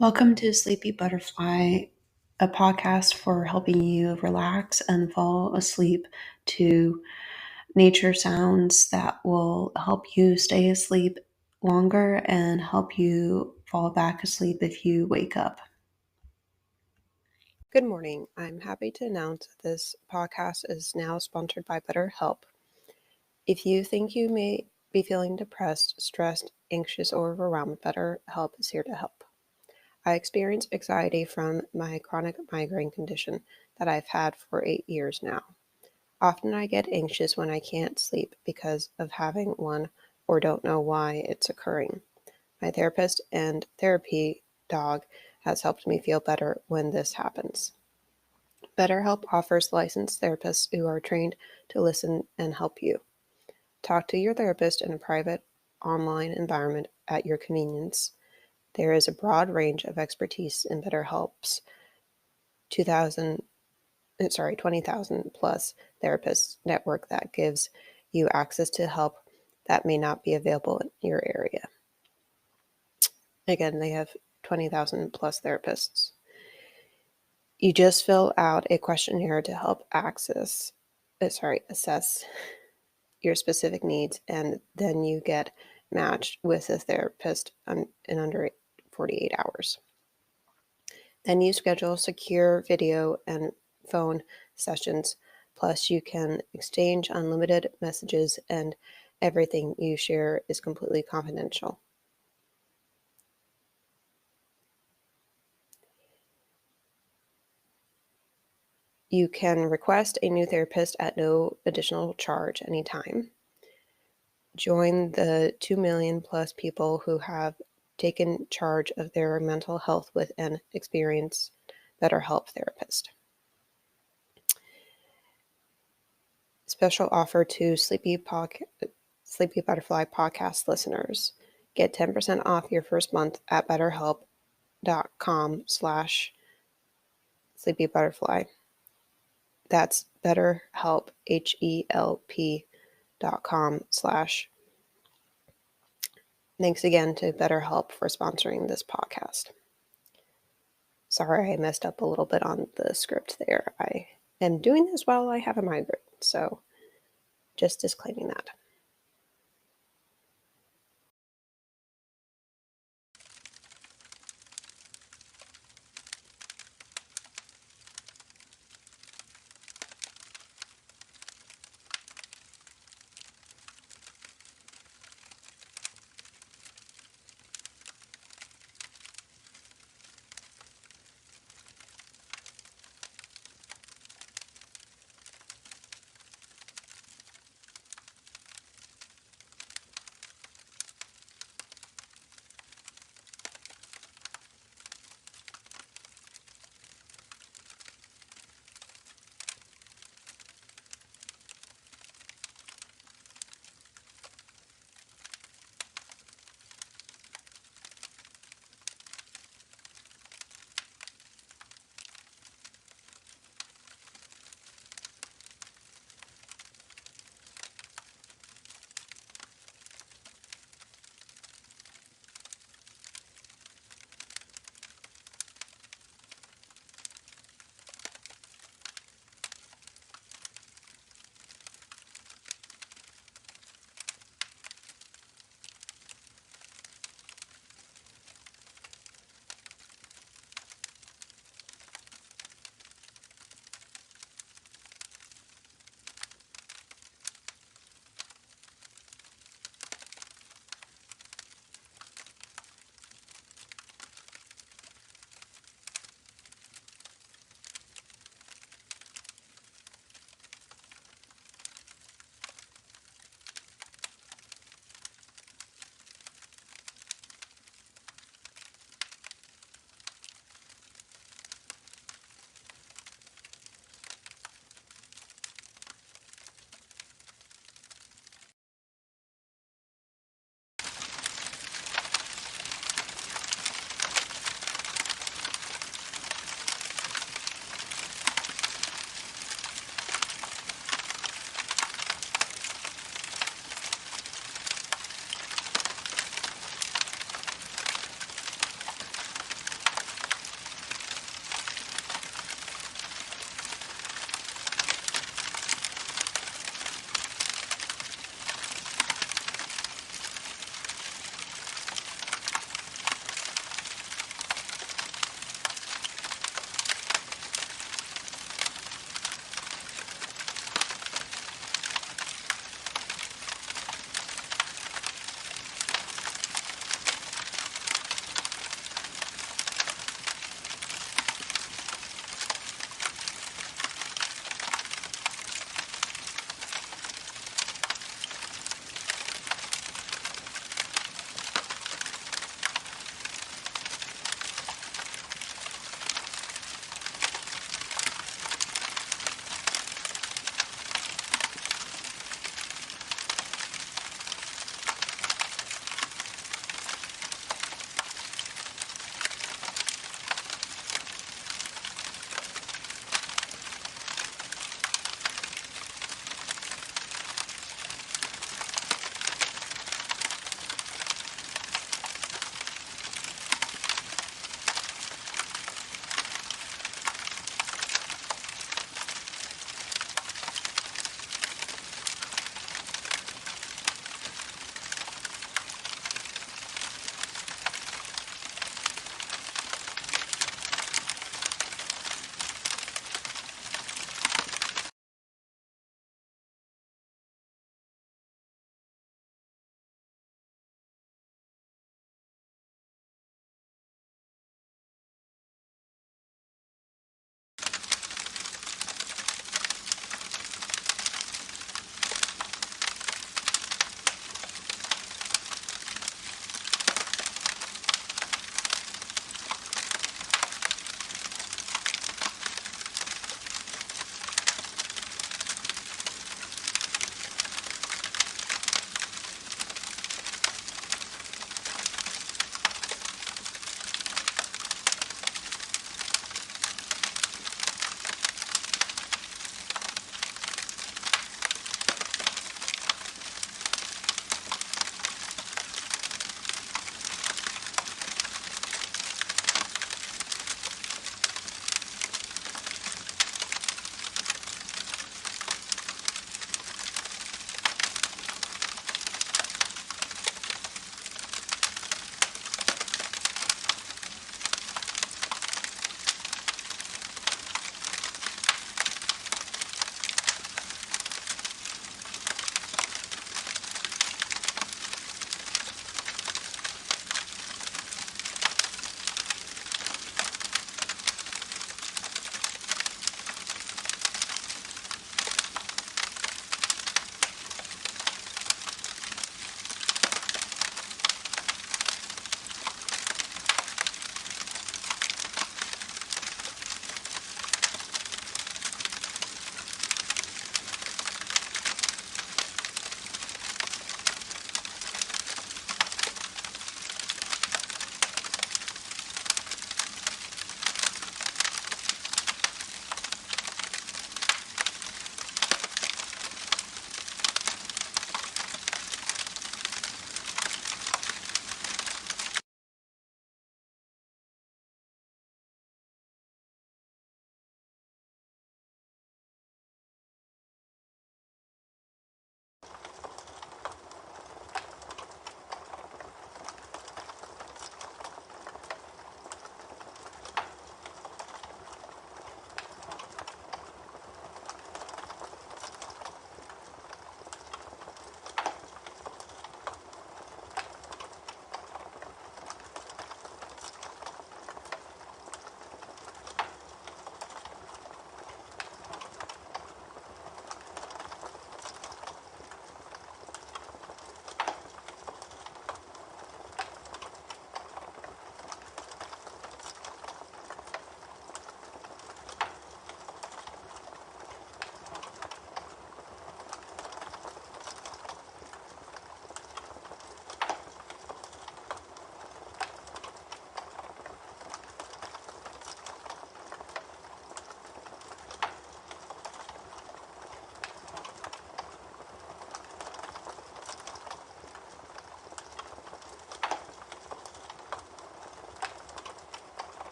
Welcome to Sleepy Butterfly, a podcast for helping you relax and fall asleep to nature sounds that will help you stay asleep longer and help you fall back asleep if you wake up. Good morning. I'm happy to announce that this podcast is now sponsored by BetterHelp. If you think you may be feeling depressed, stressed, anxious, or overwhelmed, BetterHelp is here to help. I experience anxiety from my chronic migraine condition that I've had for 8 years now. Often I get anxious when I can't sleep because of having one or don't know why it's occurring. My therapist and therapy dog has helped me feel better when this happens. BetterHelp offers licensed therapists who are trained to listen and help you. Talk to your therapist in a private online environment at your convenience. There is a broad range of expertise in BetterHelp's 20,000 plus therapists network that gives you access to help that may not be available in your area. Again, they have 20,000 plus therapists. You just fill out a questionnaire to help assess your specific needs, and then you get matched with a therapist in under 48 hours. Then you schedule secure video and phone sessions, plus you can exchange unlimited messages, and everything you share is completely confidential. You can request a new therapist at no additional charge anytime. Join the 2 million plus people who have taken charge of their mental health with an experienced BetterHelp therapist. Special offer to Sleepy Butterfly podcast listeners. Get 10% off your first month at betterhelp.com/sleepybutterfly. That's BetterHelp, HELP.com/. Thanks again to BetterHelp for sponsoring this podcast. Sorry I messed up a little bit on the script there. I am doing this while I have a migraine, so just disclaiming that.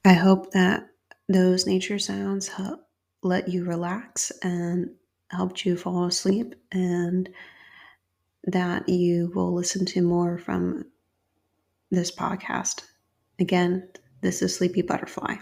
I hope that those nature sounds help let you relax and helped you fall asleep, and that you will listen to more from this podcast. Again, this is Sleepy Butterfly.